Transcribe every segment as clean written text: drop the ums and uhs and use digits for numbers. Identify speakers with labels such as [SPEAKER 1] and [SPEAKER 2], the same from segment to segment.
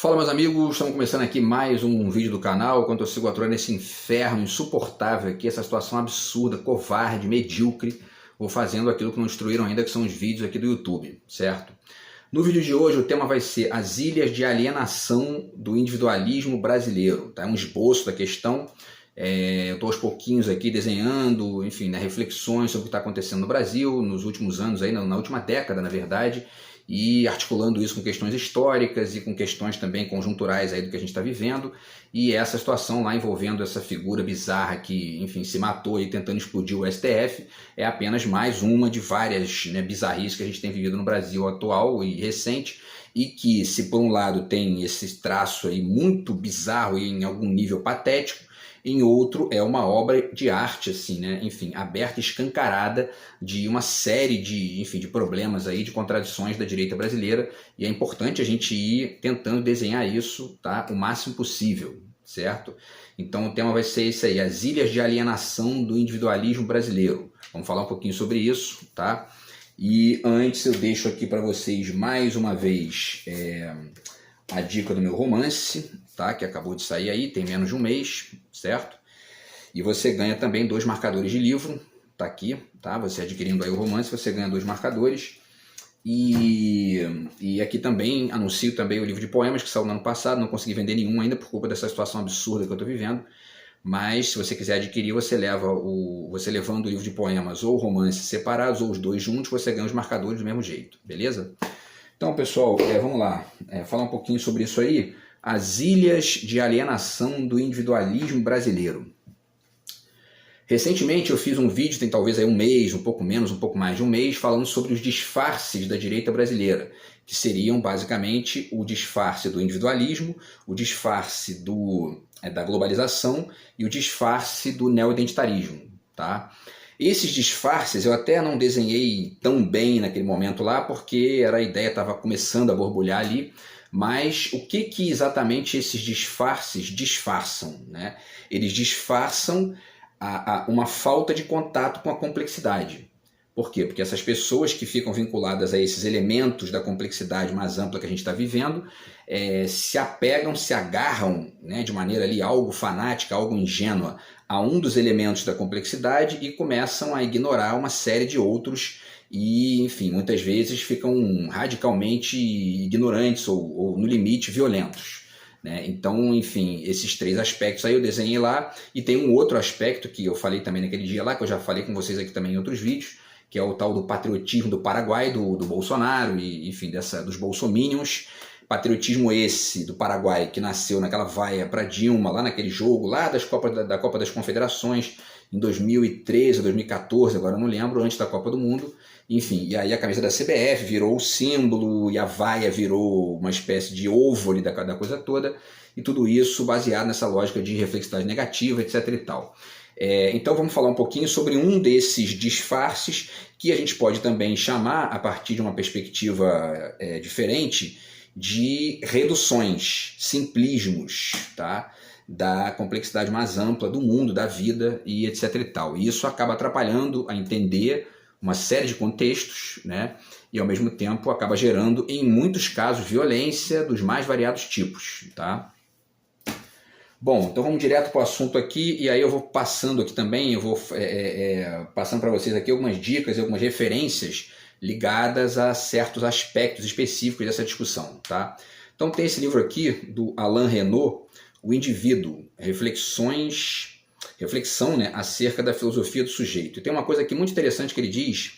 [SPEAKER 1] Fala, meus amigos, estamos começando aqui mais um vídeo do canal, enquanto eu sigo aturando esse inferno insuportável aqui, essa situação absurda, covarde, medíocre, vou fazendo aquilo que não instruíram ainda, que são os vídeos aqui do YouTube, certo? No vídeo de hoje o tema vai ser as ilhas de alienação do individualismo brasileiro, tá? Um esboço da questão, eu estou aos pouquinhos aqui desenhando, enfim, né, reflexões sobre o que está acontecendo no Brasil, nos últimos anos, aí, na última década, na verdade, e articulando isso com questões históricas e com questões também conjunturais aí do que a gente está vivendo, e essa situação lá envolvendo essa figura bizarra que, enfim, se matou aí tentando explodir o STF, é apenas mais uma de várias, né, bizarrices que a gente tem vivido no Brasil atual e recente, e que, se por um lado tem esse traço aí muito bizarro e em algum nível patético, em outro é uma obra de arte, assim, né? Enfim, aberta, escancarada de uma série de, enfim, de problemas aí, de contradições da direita brasileira, e é importante a gente ir tentando desenhar isso, tá, o máximo possível, certo? Então o tema vai ser esse aí, as ilhas de alienação do individualismo brasileiro. Vamos falar um pouquinho sobre isso, tá? E antes eu deixo aqui para vocês mais uma vez a dica do meu romance, tá? Que acabou de sair aí, tem menos de um mês, certo? E você ganha também 2 marcadores de livro, tá aqui, tá? Você adquirindo aí o romance, você ganha 2 marcadores. E aqui também anuncio também o livro de poemas que saiu no ano passado, não consegui vender nenhum ainda por culpa dessa situação absurda que eu estou vivendo. Mas se você quiser adquirir, você levando o livro de poemas ou o romance separados, ou os 2 juntos, você ganha os marcadores do mesmo jeito, beleza? Então, pessoal, vamos lá, falar um pouquinho sobre isso aí, as ilhas de alienação do individualismo brasileiro. Recentemente eu fiz um vídeo, tem talvez aí um mês, um pouco menos, um pouco mais de um mês, falando sobre os disfarces da direita brasileira, que seriam basicamente o disfarce do individualismo, o disfarce da globalização e o disfarce do neoidentitarismo, tá? Esses disfarces eu até não desenhei tão bem naquele momento lá, porque a ideia estava começando a borbulhar ali, mas o que exatamente esses disfarces disfarçam, né? Eles disfarçam uma falta de contato com a complexidade. Por quê? Porque essas pessoas que ficam vinculadas a esses elementos da complexidade mais ampla que a gente está vivendo, se apegam, se agarram, né, de maneira ali algo fanática, algo ingênua, a um dos elementos da complexidade e começam a ignorar uma série de outros e, enfim, muitas vezes ficam radicalmente ignorantes ou no limite violentos, né? Então, enfim, esses 3 aspectos aí eu desenhei lá, e tem um outro aspecto que eu falei também naquele dia lá, que eu já falei com vocês aqui também em outros vídeos, que é o tal do patriotismo do Paraguai, do Bolsonaro, e enfim, dos bolsominions. Patriotismo esse do Paraguai, que nasceu naquela vaia para Dilma, lá naquele jogo, lá da Copa das Confederações, em 2013, 2014, agora eu não lembro, antes da Copa do Mundo. Enfim, e aí a camisa da CBF virou o símbolo, e a vaia virou uma espécie de ovo ali da coisa toda, e tudo isso baseado nessa lógica de reflexidade negativa, etc. e tal. Então vamos falar um pouquinho sobre um desses disfarces, que a gente pode também chamar, a partir de uma perspectiva diferente, de reduções, simplismos, tá? Da complexidade mais ampla do mundo, da vida e etc. e tal. E isso acaba atrapalhando a entender uma série de contextos, né? E ao mesmo tempo acaba gerando, em muitos casos, violência dos mais variados tipos, tá? Bom, então vamos direto para o assunto aqui, e aí eu vou passando aqui também, eu vou passando para vocês aqui algumas dicas e algumas referências ligadas a certos aspectos específicos dessa discussão, tá? Então tem esse livro aqui do Alain Renaud, O Indivíduo, reflexão, né, acerca da filosofia do sujeito. E tem uma coisa aqui muito interessante que ele diz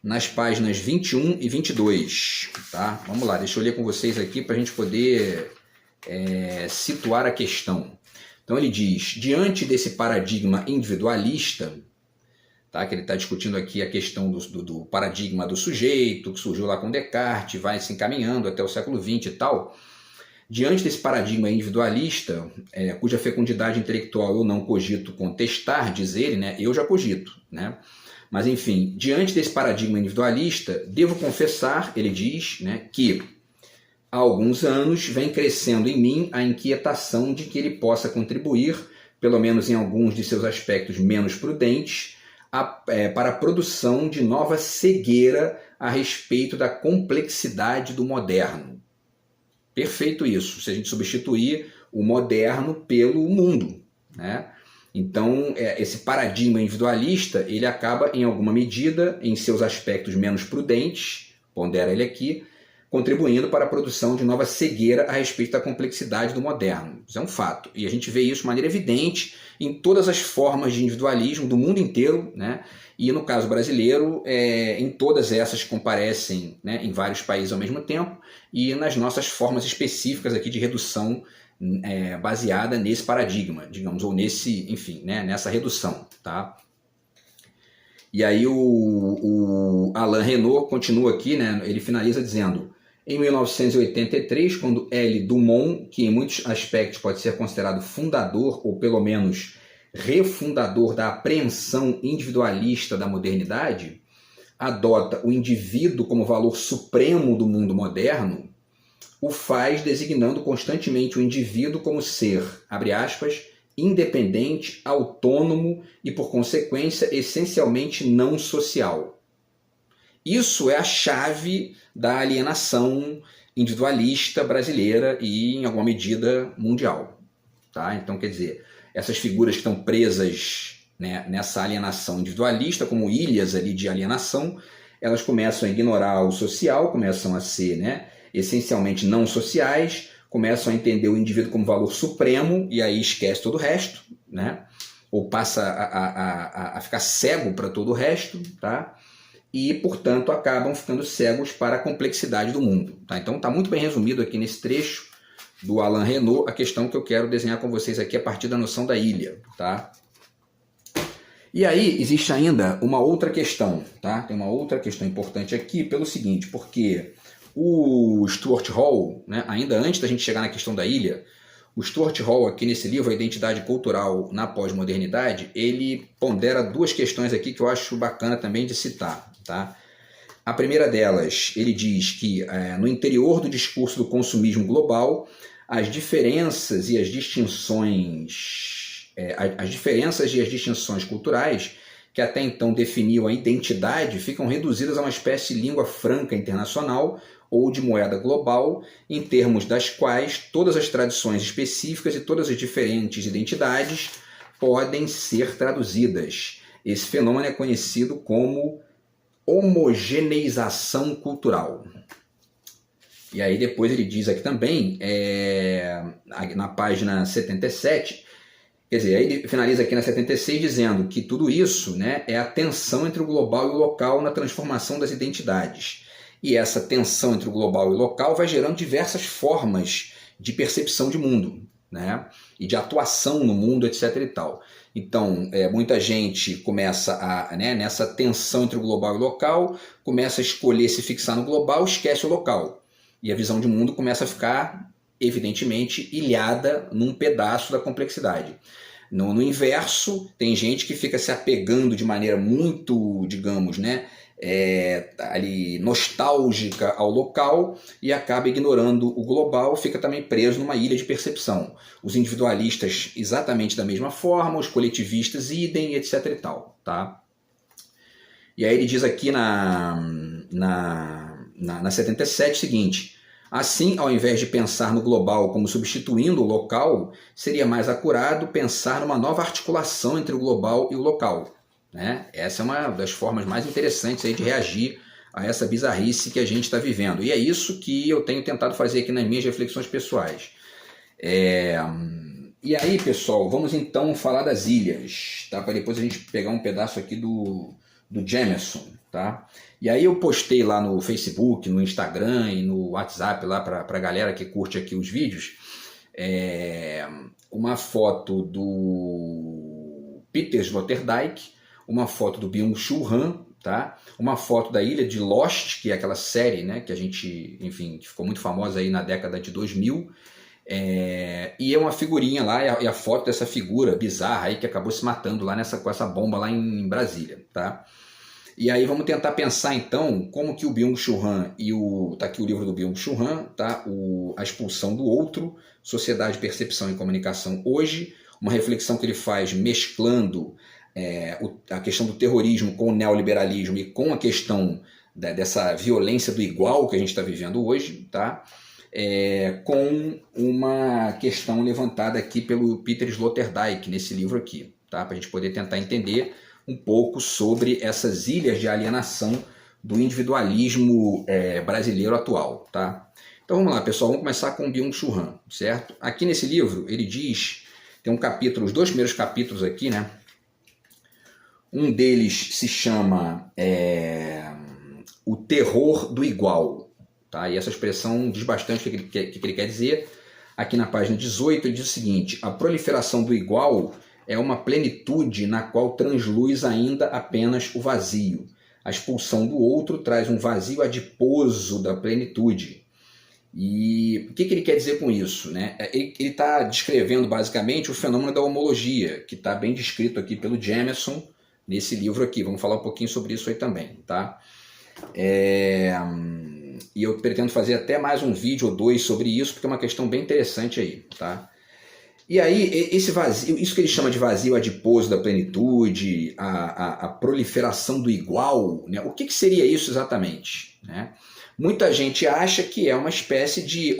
[SPEAKER 1] nas páginas 21 e 22, tá? Vamos lá, deixa eu ler com vocês aqui para a gente poder situar a questão. Então ele diz, diante desse paradigma individualista, tá, que ele está discutindo aqui a questão do paradigma do sujeito, que surgiu lá com Descartes, vai se encaminhando até o século XX e tal. Diante desse paradigma individualista, cuja fecundidade intelectual eu não cogito contestar, diz ele, né, eu já cogito, né? Mas enfim, diante desse paradigma individualista, devo confessar, ele diz, né, que há alguns anos vem crescendo em mim a inquietação de que ele possa contribuir, pelo menos em alguns de seus aspectos menos prudentes, para a produção de nova cegueira a respeito da complexidade do moderno. perfeito isso, se a gente substituir o moderno pelo mundo, né? Então, esse paradigma individualista, ele acaba, em alguma medida, em seus aspectos menos prudentes, pondera ele aqui, contribuindo para a produção de nova cegueira a respeito da complexidade do moderno. Isso é um fato. E a gente vê isso de maneira evidente em todas as formas de individualismo do mundo inteiro, né? E no caso brasileiro, em todas essas que comparecem, né, em vários países ao mesmo tempo, e nas nossas formas específicas aqui de redução baseada nesse paradigma, digamos, ou nesse, enfim, né, nessa redução, tá? E aí o Alain Renault continua aqui, né, ele finaliza dizendo: em 1983, quando L. Dumont, que em muitos aspectos pode ser considerado fundador, ou pelo menos refundador da apreensão individualista da modernidade, adota o indivíduo como valor supremo do mundo moderno, o faz designando constantemente o indivíduo como ser, abre aspas, independente, autônomo e, por consequência, essencialmente não social. Isso é a chave da alienação individualista brasileira e, em alguma medida, mundial. Tá? Então, quer dizer, essas figuras que estão presas, né, nessa alienação individualista, como ilhas ali de alienação, elas começam a ignorar o social, começam a ser, né, essencialmente não sociais, começam a entender o indivíduo como valor supremo e aí esquece todo o resto, né? Ou passa a ficar cego para todo o resto, tá? E, portanto, acabam ficando cegos para a complexidade do mundo. Tá? Então está muito bem resumido aqui nesse trecho do Alain Renault a questão que eu quero desenhar com vocês aqui a partir da noção da ilha. Tá? E aí existe ainda uma outra questão, tá? Tem uma outra questão importante aqui pelo seguinte, porque o Stuart Hall, né, ainda antes da gente chegar na questão da ilha, o Stuart Hall aqui nesse livro, A Identidade Cultural na Pós-Modernidade, ele pondera duas questões aqui que eu acho bacana também de citar. Tá? A primeira delas, ele diz que no interior do discurso do consumismo global, as diferenças e as distinções, culturais que até então definiam a identidade ficam reduzidas a uma espécie de língua franca internacional ou de moeda global, em termos das quais todas as tradições específicas e todas as diferentes identidades podem ser traduzidas. Esse fenômeno é conhecido como homogeneização cultural. E aí depois ele diz aqui também, na página 77, quer dizer, aí ele finaliza aqui na 76 dizendo que tudo isso, né, é a tensão entre o global e o local na transformação das identidades. E essa tensão entre o global e o local vai gerando diversas formas de percepção de mundo, né, e de atuação no mundo, etc. e tal. Então, muita gente começa nessa tensão entre o global e o local, começa a escolher se fixar no global, esquece o local. E a visão de mundo começa a ficar, evidentemente, ilhada num pedaço da complexidade. No inverso, tem gente que fica se apegando de maneira muito, digamos, né, ali nostálgica ao local e acaba ignorando o global, fica também preso numa ilha de percepção. Os individualistas exatamente da mesma forma, os coletivistas idem, etc. e tal. Tá? E aí ele diz aqui na 77 o seguinte: assim, ao invés de pensar no global como substituindo o local, seria mais acurado pensar numa nova articulação entre o global e o local. Né? Essa é uma das formas mais interessantes aí de reagir a essa bizarrice que a gente está vivendo. E é isso que eu tenho tentado fazer aqui nas minhas reflexões pessoais. E aí, pessoal, vamos então falar das ilhas, tá? Para depois a gente pegar um pedaço aqui do Jameson. Tá? E aí eu postei lá no Facebook, no Instagram e no WhatsApp lá para a galera que curte aqui os vídeos, uma foto do Peter Sloterdijk, uma foto do Byung-Chul Han, tá? Uma foto da Ilha de Lost, que é aquela série, né, que a gente, enfim, que ficou muito famosa aí na década de 2000, e é uma figurinha lá, e a foto dessa figura bizarra aí que acabou se matando lá com essa bomba lá em Brasília, tá? E aí vamos tentar pensar então como que o Byung-Chul Han tá aqui o livro do Byung-Chul Han, tá? A Expulsão do Outro, Sociedade, Percepção e Comunicação Hoje, uma reflexão que ele faz mesclando a questão do terrorismo com o neoliberalismo e com a questão dessa violência do igual que a gente está vivendo hoje, tá? com uma questão levantada aqui pelo Peter Sloterdijk nesse livro aqui, tá? Para a gente poder tentar entender um pouco sobre essas ilhas de alienação do individualismo brasileiro atual, tá? Então vamos lá, pessoal, vamos começar com Byung-Chul Han, certo? Aqui nesse livro ele diz, tem um capítulo, os dois primeiros capítulos aqui, né? Um deles se chama O Terror do Igual, tá? E essa expressão diz bastante o que ele quer dizer. Aqui na página 18 ele diz o seguinte: a proliferação do igual é uma plenitude na qual transluz ainda apenas o vazio. A expulsão do outro traz um vazio adiposo da plenitude. E o que ele quer dizer com isso, né? Ele está descrevendo basicamente o fenômeno da homologia, que está bem descrito aqui pelo Jameson nesse livro aqui. Vamos falar um pouquinho sobre isso aí também, tá? E eu pretendo fazer até mais um vídeo ou dois sobre isso, porque é uma questão bem interessante aí, tá? E aí, esse vazio, isso que ele chama de vazio adiposo da plenitude, a proliferação do igual, né? O que seria isso exatamente, né? Muita gente acha que é uma espécie de,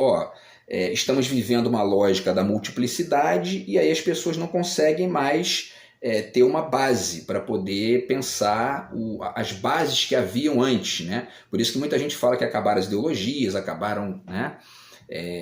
[SPEAKER 1] estamos vivendo uma lógica da multiplicidade e aí as pessoas não conseguem mais ter uma base para poder pensar as bases que haviam antes, né? Por isso que muita gente fala que acabaram as ideologias, acabaram, né?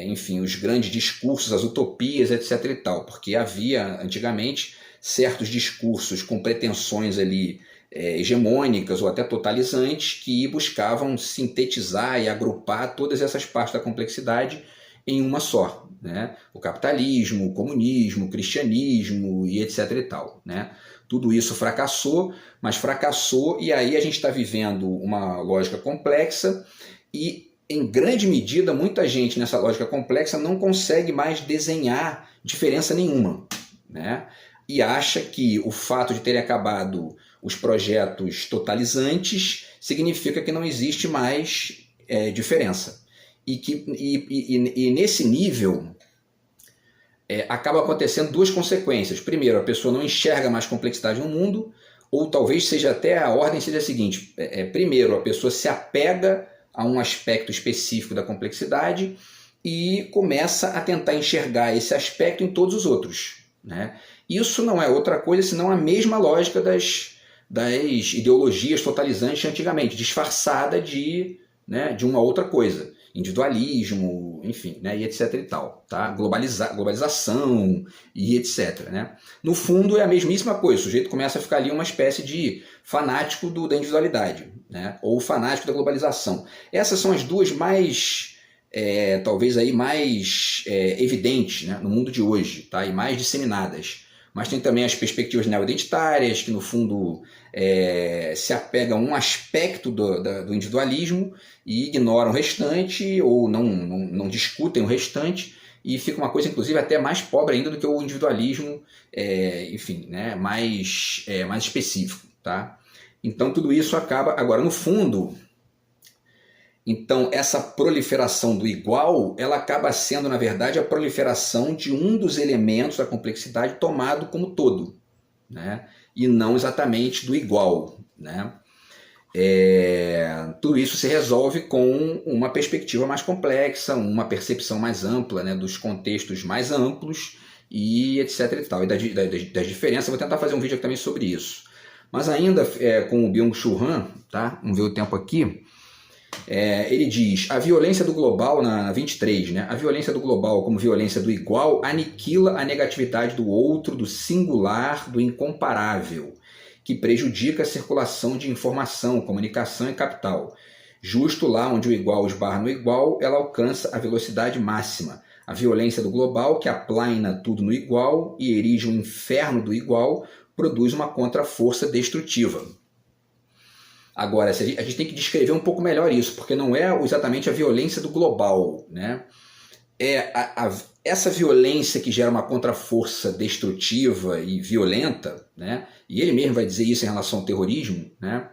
[SPEAKER 1] Enfim, os grandes discursos, as utopias, etc. e tal, porque havia antigamente certos discursos com pretensões ali hegemônicas ou até totalizantes que buscavam sintetizar e agrupar todas essas partes da complexidade em uma só, né? O capitalismo, o comunismo, o cristianismo e etc. e tal, né? Tudo isso fracassou, mas fracassou e aí a gente está vivendo uma lógica complexa e, em grande medida, muita gente nessa lógica complexa não consegue mais desenhar diferença nenhuma, né? E acha que o fato de terem acabado os projetos totalizantes significa que não existe mais diferença. E nesse nível acaba acontecendo duas consequências. Primeiro, a pessoa não enxerga mais complexidade no mundo, ou talvez seja até a ordem seja a seguinte: primeiro, a pessoa se apega a um aspecto específico da complexidade e começa a tentar enxergar esse aspecto em todos os outros, né? Isso não é outra coisa senão a mesma lógica das ideologias totalizantes antigamente, disfarçada de uma outra coisa. Individualismo, enfim, né, e etc. e tal, tá? Globalização e etc. Né? No fundo é a mesmíssima coisa, o sujeito começa a ficar ali uma espécie de fanático da individualidade, né? Ou fanático da globalização. Essas são as duas mais, talvez aí mais evidentes, né, no mundo de hoje, tá? E mais disseminadas. Mas tem também as perspectivas neo-identitárias, que no fundo se apegam a um aspecto do individualismo e ignoram o restante, ou não discutem o restante, e fica uma coisa, inclusive, até mais pobre ainda do que o individualismo, enfim, né, mais específico. Tá? Então tudo isso acaba... Agora, no fundo... Então, essa proliferação do igual, ela acaba sendo, na verdade, a proliferação de um dos elementos da complexidade tomado como todo, né? E não exatamente do igual, né? Tudo isso se resolve com uma perspectiva mais complexa, uma percepção mais ampla, né, dos contextos mais amplos e etc. e tal, e das diferenças. Vou tentar fazer um vídeo aqui também sobre isso. Mas ainda com o Byung-Chul Han, tá? Vamos ver o tempo aqui. Ele diz: a violência do global, na 23, né? A violência do global como violência do igual aniquila a negatividade do outro, do singular, do incomparável, que prejudica a circulação de informação, comunicação e capital. Justo lá onde o igual esbarra no igual, ela alcança a velocidade máxima. A violência do global, que aplaina tudo no igual e erige um inferno do igual, produz uma contraforça destrutiva. Agora, a gente tem que descrever um pouco melhor isso, porque não é exatamente a violência do global, né? Essa violência que gera uma contraforça destrutiva e violenta, né? E ele mesmo vai dizer isso em relação ao terrorismo, né?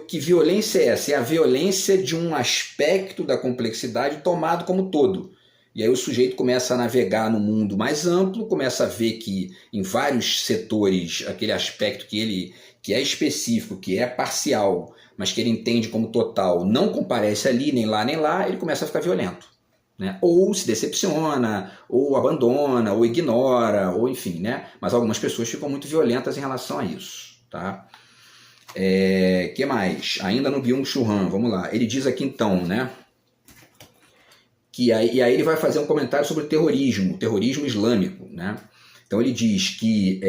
[SPEAKER 1] Que violência é essa? É a violência de um aspecto da complexidade tomado como todo. E aí o sujeito começa a navegar no mundo mais amplo, começa a ver que em vários setores, aquele aspecto que é específico, que é parcial, mas que ele entende como total, não comparece ali, nem lá, ele começa a ficar violento. Né? Ou se decepciona, ou abandona, ou ignora, ou enfim, né? Mas algumas pessoas ficam muito violentas em relação a isso. Tá? Que mais? Ainda no Byung-Chul Han, vamos lá. Ele diz aqui então, né? E aí ele vai fazer um comentário sobre o terrorismo islâmico. Né? Então ele diz que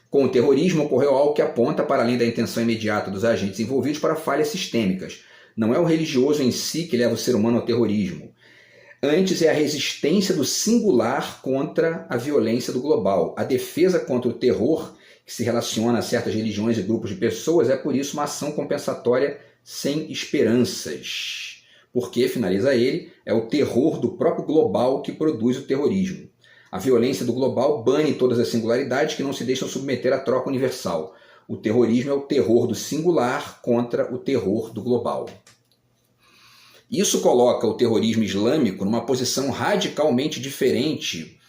[SPEAKER 1] com o terrorismo ocorreu algo que aponta para além da intenção imediata dos agentes envolvidos para falhas sistêmicas. Não é o religioso em si que leva o ser humano ao terrorismo. Antes é a resistência do singular contra a violência do global. A defesa contra o terror, que se relaciona a certas religiões e grupos de pessoas, é por isso uma ação compensatória sem esperanças. Porque, finaliza ele, é o terror do próprio global que produz o terrorismo. A violência do global bane todas as singularidades que não se deixam submeter à troca universal. O terrorismo é o terror do singular contra o terror do global. Isso coloca o terrorismo islâmico numa posição radicalmente diferente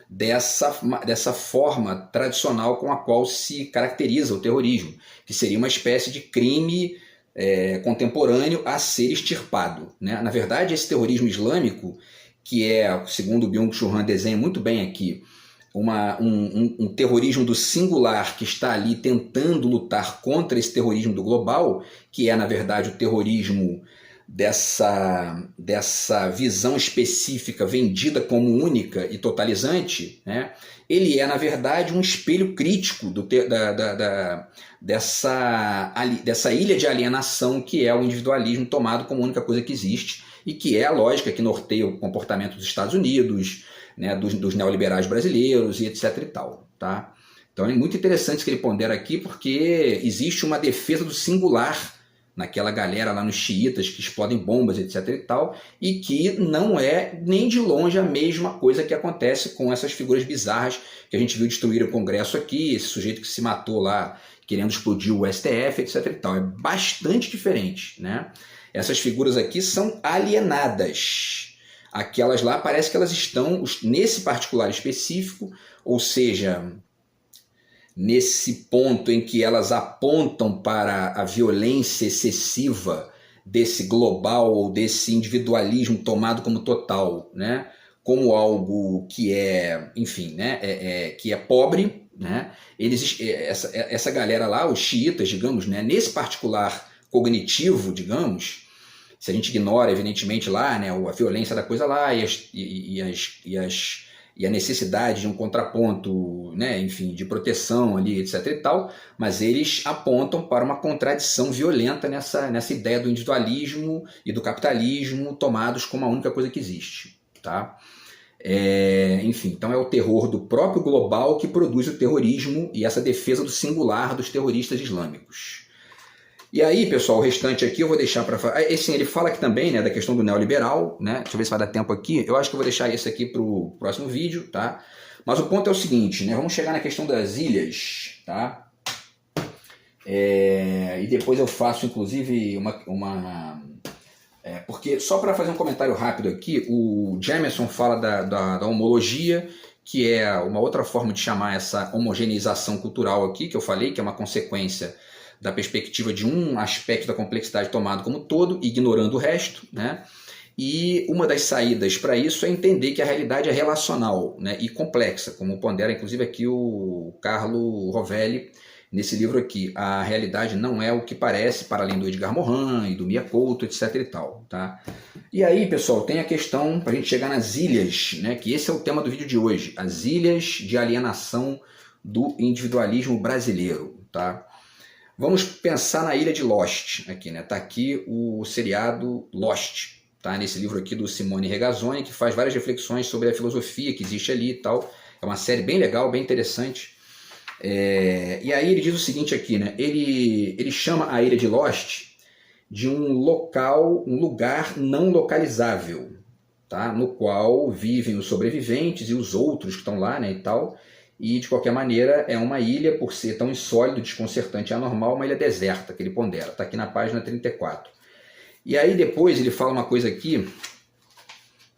[SPEAKER 1] dessa forma tradicional com a qual se caracteriza o terrorismo, que seria uma espécie de crime contemporâneo a ser extirpado. Né? Na verdade, esse terrorismo islâmico, que é, segundo o Byung-Chul Han desenha muito bem aqui, um terrorismo do singular que está ali tentando lutar contra esse terrorismo do global, que é, na verdade, o terrorismo dessa visão específica vendida como única e totalizante, né? Ele é, na verdade, um espelho crítico dessa ilha de alienação que é o individualismo tomado como a única coisa que existe e que é a lógica que norteia o comportamento dos Estados Unidos, né, dos neoliberais brasileiros e etc. e tal. Tá? Então é muito interessante isso que ele pondera aqui, porque existe uma defesa do singular naquela galera lá nos xiitas que explodem bombas, etc. e tal, e que não é nem de longe a mesma coisa que acontece com essas figuras bizarras que a gente viu destruir o Congresso aqui, esse sujeito que se matou lá querendo explodir o STF, etc. e tal. É bastante diferente, né? Essas figuras aqui são alienadas. Aquelas lá parece que elas estão nesse particular específico, ou seja, nesse ponto em que elas apontam para a violência excessiva desse global ou desse individualismo tomado como total, né? Como algo que é, enfim, né? Que é pobre, né? Essa galera lá, os xiitas, digamos, né? Nesse particular cognitivo, digamos, se a gente ignora, evidentemente, lá, né, a violência da coisa lá e a necessidade de um contraponto, né, enfim, de proteção ali, etc. e tal, mas eles apontam para uma contradição violenta nessa ideia do individualismo e do capitalismo tomados como a única coisa que existe. Tá? Enfim, então é o terror do próprio global que produz o terrorismo e essa defesa do singular dos terroristas islâmicos. E aí, pessoal, o restante aqui eu vou deixar para falar. Assim, ele fala aqui também, né, da questão do neoliberal, né? Deixa eu ver se vai dar tempo aqui. Eu acho que eu vou deixar esse aqui para o próximo vídeo, tá? Mas o ponto é o seguinte, né? Vamos chegar na questão das ilhas, tá? E depois eu faço, inclusive, porque, só para fazer um comentário rápido aqui, o Jameson fala da homologia, que é uma outra forma de chamar essa homogeneização cultural aqui, que eu falei, que é uma consequência da perspectiva de um aspecto da complexidade tomado como todo, ignorando o resto, né? E uma das saídas para isso é entender que a realidade é relacional, né, e complexa, como pondera inclusive aqui o Carlo Rovelli nesse livro aqui. A realidade não é o que parece, para além do Edgar Morin e do Mia Couto, etc. e tal. Tá? E aí, pessoal, tem a questão para a gente chegar nas ilhas, né, que esse é o tema do vídeo de hoje, as ilhas de alienação do individualismo brasileiro. Tá? Vamos pensar na ilha de Lost. Aqui, né? Tá aqui o seriado Lost, tá? Nesse livro aqui do Simone Regazzoni, que faz várias reflexões sobre a filosofia que existe ali e tal. É uma série bem legal, bem interessante. E aí ele diz o seguinte aqui, né? Ele chama a ilha de Lost de um lugar não localizável, tá? No qual vivem os sobreviventes e os outros que estão lá, né, e tal. E, de qualquer maneira, é uma ilha, por ser tão insólito, desconcertante e anormal, uma ilha deserta, que ele pondera. Está aqui na página 34. E aí depois ele fala uma coisa aqui,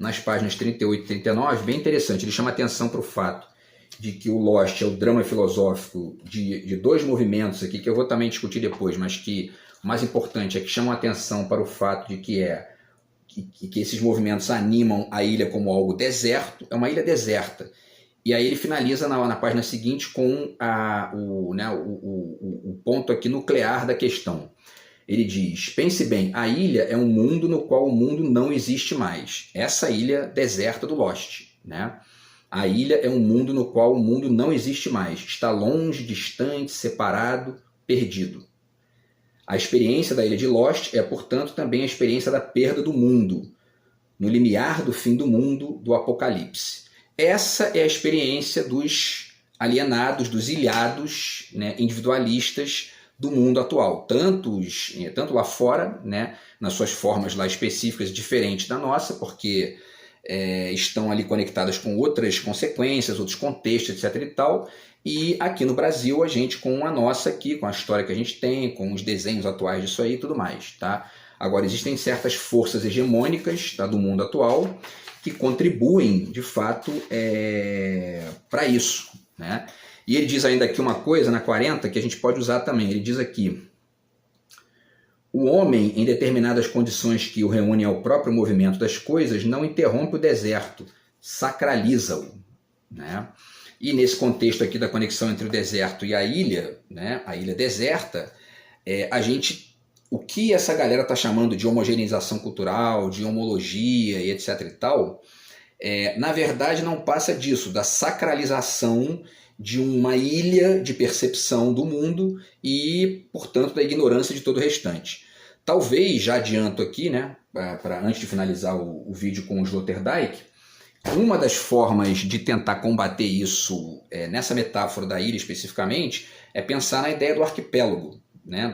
[SPEAKER 1] nas páginas 38 e 39, bem interessante. Ele chama atenção para o fato de que o Lost é o drama filosófico de dois movimentos aqui, que eu vou também discutir depois, mas que o mais importante é que chamam atenção para o fato de que esses movimentos animam a ilha como algo deserto, é uma ilha deserta. E aí ele finaliza na página seguinte com o ponto aqui nuclear da questão. Ele diz: pense bem, a ilha é um mundo no qual o mundo não existe mais. Essa ilha deserta do Lost, né? A ilha é um mundo no qual o mundo não existe mais. Está longe, distante, separado, perdido. A experiência da ilha de Lost é, portanto, também a experiência da perda do mundo, no limiar do fim do mundo, do apocalipse. Essa é a experiência dos alienados, dos ilhados, né, individualistas do mundo atual, tanto lá fora, né, nas suas formas lá específicas diferentes da nossa, porque estão ali conectadas com outras consequências, outros contextos, etc. e tal, e aqui no Brasil a gente com a nossa aqui, com a história que a gente tem, com os desenhos atuais disso aí e tudo mais, tá? Agora existem certas forças hegemônicas, tá, do mundo atual que contribuem de fato para isso, né? E ele diz ainda aqui uma coisa na 40 que a gente pode usar também. Ele diz aqui: o homem, em determinadas condições que o reúnem ao próprio movimento das coisas, não interrompe o deserto, sacraliza-o, né? E nesse contexto aqui da conexão entre o deserto e a ilha, né, a ilha deserta, o que essa galera está chamando de homogeneização cultural, de homologia e etc. e tal, na verdade não passa disso, da sacralização de uma ilha de percepção do mundo e, portanto, da ignorância de todo o restante. Talvez, já adianto aqui, né, antes de finalizar o vídeo com o Sloterdijk, uma das formas de tentar combater isso, nessa metáfora da ilha especificamente, é pensar na ideia do arquipélago, né,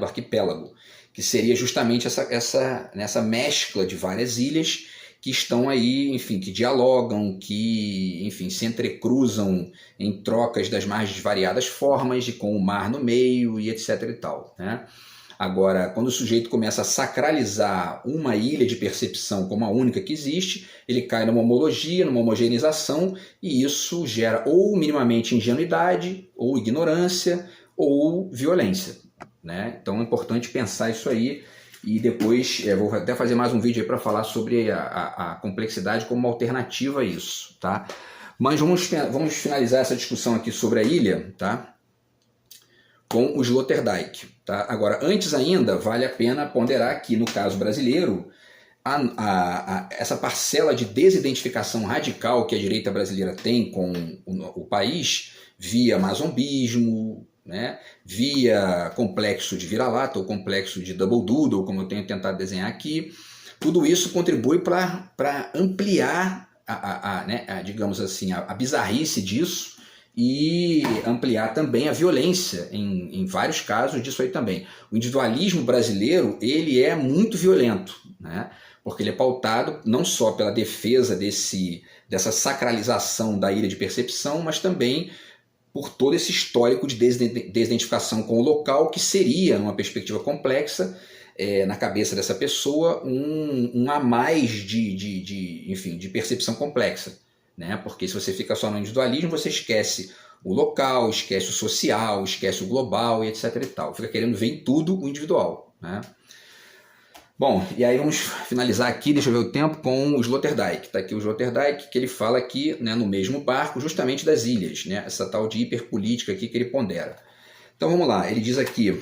[SPEAKER 1] que seria justamente essa mescla de várias ilhas que estão aí, enfim, que dialogam, que, enfim, se entrecruzam em trocas das mais variadas formas, e com o mar no meio e etc e tal, né? Agora, quando o sujeito começa a sacralizar uma ilha de percepção como a única que existe, ele cai numa homologia, numa homogeneização, e isso gera ou minimamente ingenuidade, ou ignorância, ou violência, né? Então é importante pensar isso aí. E depois vou até fazer mais um vídeo aí para falar sobre a complexidade como uma alternativa a isso, tá? Mas vamos finalizar essa discussão aqui sobre a ilha, tá? Com o Sloterdijk, tá? Agora, antes ainda, vale a pena ponderar que, no caso brasileiro, essa parcela de desidentificação radical que a direita brasileira tem com o país, via mazombismo, né, via complexo de vira-lata ou complexo de double doodle, como eu tenho tentado desenhar aqui, tudo isso contribui para ampliar digamos assim, a bizarrice disso e ampliar também a violência em vários casos disso aí também. O individualismo brasileiro, ele é muito violento, né, porque ele é pautado não só pela defesa dessa sacralização da ilha de percepção, mas também por todo esse histórico de desidentificação com o local, que seria, numa perspectiva complexa, na cabeça dessa pessoa, um a mais de percepção complexa, né? Porque se você fica só no individualismo, você esquece o local, esquece o social, esquece o global e etc. e tal. Fica querendo ver em tudo o individual, né? Bom, e aí vamos finalizar aqui, deixa eu ver o tempo, com o Sloterdijk. Está aqui o Sloterdijk, que ele fala aqui, né, no mesmo barco, justamente das ilhas, né, essa tal de hiperpolítica aqui que ele pondera. Então vamos lá, ele diz aqui,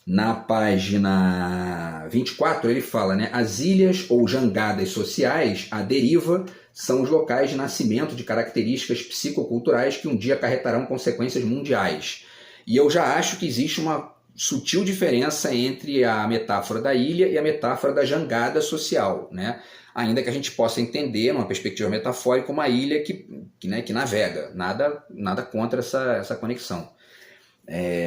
[SPEAKER 1] na página 24, ele fala, né, as ilhas ou jangadas sociais, à deriva, são os locais de nascimento de características psicoculturais que um dia acarretarão consequências mundiais. E eu já acho que existe uma sutil diferença entre a metáfora da ilha e a metáfora da jangada social, né? Ainda que a gente possa entender, numa perspectiva metafórica, uma ilha que navega, nada contra essa conexão.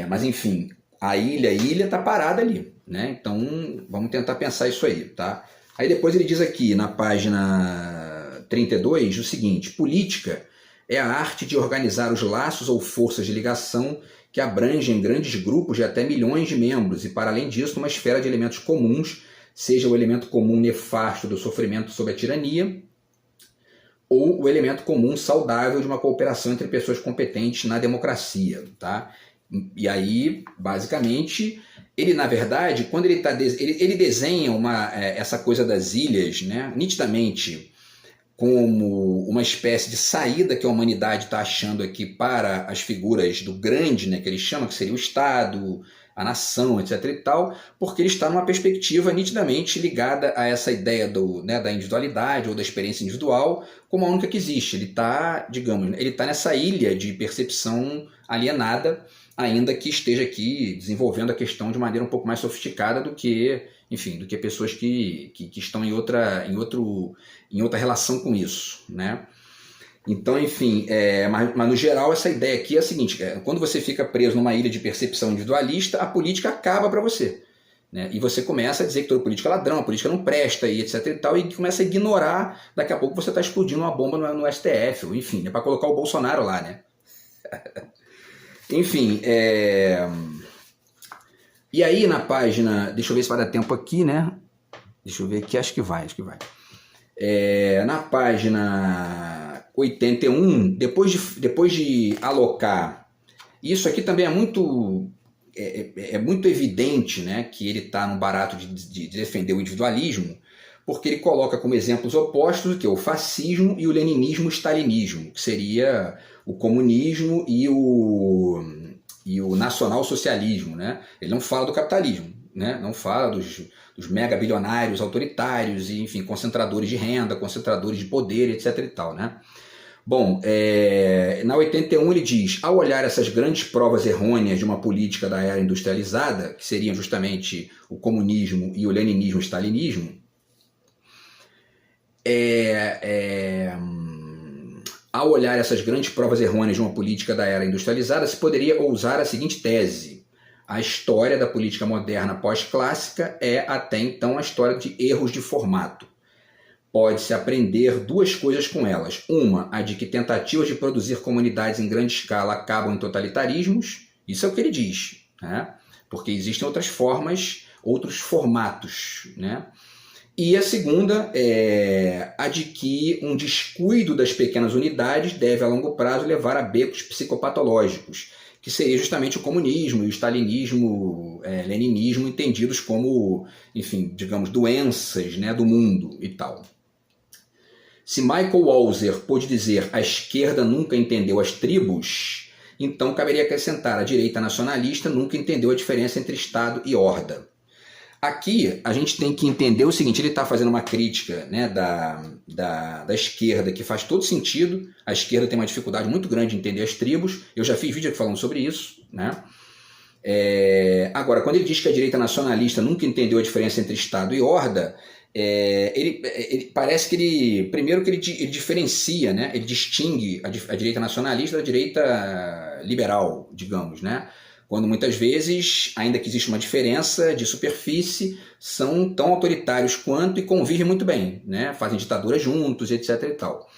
[SPEAKER 1] Mas enfim, a ilha está parada ali, né? Então vamos tentar pensar isso aí, tá? Aí depois ele diz aqui na página 32 o seguinte: política é a arte de organizar os laços ou forças de ligação que abrangem grandes grupos de até milhões de membros e, para além disso, uma esfera de elementos comuns seja o elemento comum nefasto do sofrimento sob a tirania, ou o elemento comum saudável de uma cooperação entre pessoas competentes na democracia, tá? E aí, basicamente, ele, na verdade, quando ele desenha essa coisa das ilhas, né, nitidamente como uma espécie de saída que a humanidade está achando aqui para as figuras do grande, né, que ele chama, que seria o Estado, a nação, etc. e tal, porque ele está numa perspectiva nitidamente ligada a essa ideia da individualidade ou da experiência individual como a única que existe. Ele está, digamos, ele está nessa ilha de percepção alienada, ainda que esteja aqui desenvolvendo a questão de maneira um pouco mais sofisticada do que, enfim, do que pessoas que estão em outra relação com isso, né? Então, enfim, mas no geral essa ideia aqui é a seguinte, quando você fica preso numa ilha de percepção individualista, a política acaba para você, né? E você começa a dizer que toda política é ladrão, a política não presta, e etc e tal, e começa a ignorar, daqui a pouco você está explodindo uma bomba no STF, ou enfim, é para colocar o Bolsonaro lá, né? Enfim, e aí na página, deixa eu ver se vai dar tempo aqui, né? Deixa eu ver aqui, acho que vai. Na página 81, depois de alocar, isso aqui também é muito evidente, né, que ele está no barato de defender o individualismo, porque ele coloca como exemplos opostos o que? O fascismo e o leninismo-stalinismo, que seria o comunismo e o nacional-socialismo, né? Ele não fala do capitalismo, né? Não fala dos megabilionários autoritários e, enfim, concentradores de renda, concentradores de poder, etc. e tal, né? Bom, na 81 ele diz, ao olhar essas grandes provas errôneas de uma política da era industrializada, que seriam justamente o comunismo e o leninismo-stalinismo, ao olhar essas grandes provas errôneas de uma política da era industrializada, se poderia ousar a seguinte tese: a história da política moderna pós-clássica é até então a história de erros de formato. Pode-se aprender duas coisas com elas. Uma, a de que tentativas de produzir comunidades em grande escala acabam em totalitarismos. Isso é o que ele diz, né? Porque existem outras formas, outros formatos, né? E a segunda é a de que um descuido das pequenas unidades deve, a longo prazo, levar a becos psicopatológicos, que seria justamente o comunismo e o stalinismo, leninismo, entendidos como, enfim, digamos, doenças, né, do mundo e tal. Se Michael Walzer pôde dizer a esquerda nunca entendeu as tribos, então caberia acrescentar a direita nacionalista nunca entendeu a diferença entre Estado e horda. Aqui a gente tem que entender o seguinte, ele está fazendo uma crítica, né, da esquerda que faz todo sentido. A esquerda tem uma dificuldade muito grande de entender as tribos, eu já fiz vídeo aqui falando sobre isso, né? Agora, quando ele diz que a direita nacionalista nunca entendeu a diferença entre Estado e horda, ele parece que ele diferencia, né? Ele distingue a direita nacionalista da direita liberal, digamos, né? Quando muitas vezes, ainda que existe uma diferença de superfície, são tão autoritários quanto e convivem muito bem, né? Fazem ditadura juntos, etc. e tal.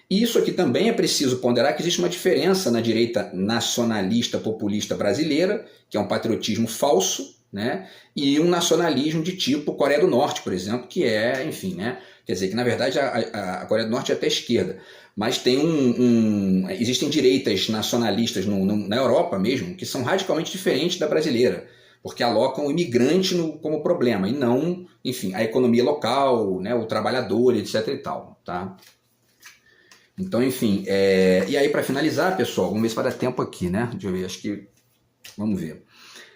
[SPEAKER 1] E isso aqui também é preciso ponderar que existe uma diferença na direita nacionalista populista brasileira, que é um patriotismo falso, né? E um nacionalismo de tipo Coreia do Norte, por exemplo, que é, enfim, né? Quer dizer que, na verdade, a Coreia do Norte é até esquerda, mas tem existem direitas nacionalistas na Europa mesmo, que são radicalmente diferentes da brasileira, porque alocam o imigrante como problema, e não, enfim, a economia local, né, o trabalhador, etc. e tal, tá? Então, enfim, e aí para finalizar, pessoal, vamos ver se vai dar tempo aqui, né? Deixa eu ver, acho que... Vamos ver.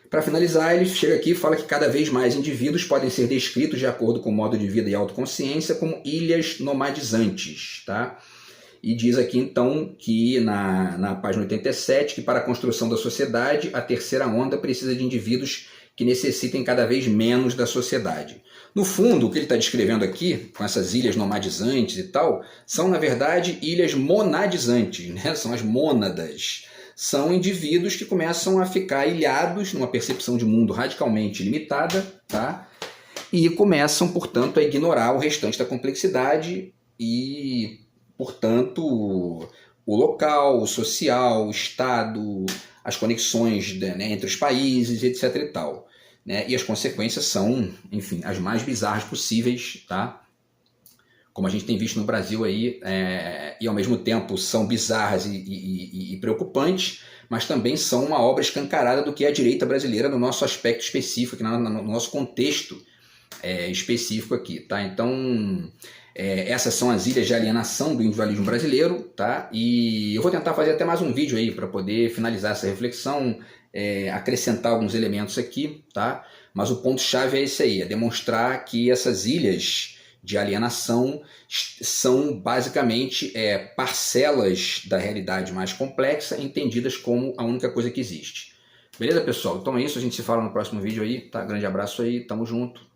[SPEAKER 1] Para finalizar, ele chega aqui e fala que cada vez mais indivíduos podem ser descritos de acordo com o modo de vida e autoconsciência como ilhas nomadizantes, tá? E diz aqui, então, que na página 87, que para a construção da sociedade, a terceira onda precisa de indivíduos que necessitem cada vez menos da sociedade. No fundo, o que ele está descrevendo aqui, com essas ilhas nomadizantes e tal, são, na verdade, ilhas monadizantes, né? São as mônadas. São indivíduos que começam a ficar ilhados numa percepção de mundo radicalmente limitada, tá? E começam, portanto, a ignorar o restante da complexidade e, portanto, o local, o social, o Estado, as conexões, né, entre os países, etc. e tal. né? E as consequências são, enfim, as mais bizarras possíveis, tá? Como a gente tem visto no Brasil aí, e ao mesmo tempo são bizarras e preocupantes, mas também são uma obra escancarada do que é a direita brasileira no nosso aspecto específico, aqui no nosso contexto específico aqui, tá? Então, essas são as ilhas de alienação do individualismo brasileiro, tá? E eu vou tentar fazer até mais um vídeo aí para poder finalizar essa reflexão, acrescentar alguns elementos aqui, tá? Mas o ponto-chave é esse aí, é demonstrar que essas ilhas de alienação são basicamente parcelas da realidade mais complexa, entendidas como a única coisa que existe. Beleza, pessoal? Então é isso, a gente se fala no próximo vídeo aí, tá? Grande abraço aí, tamo junto.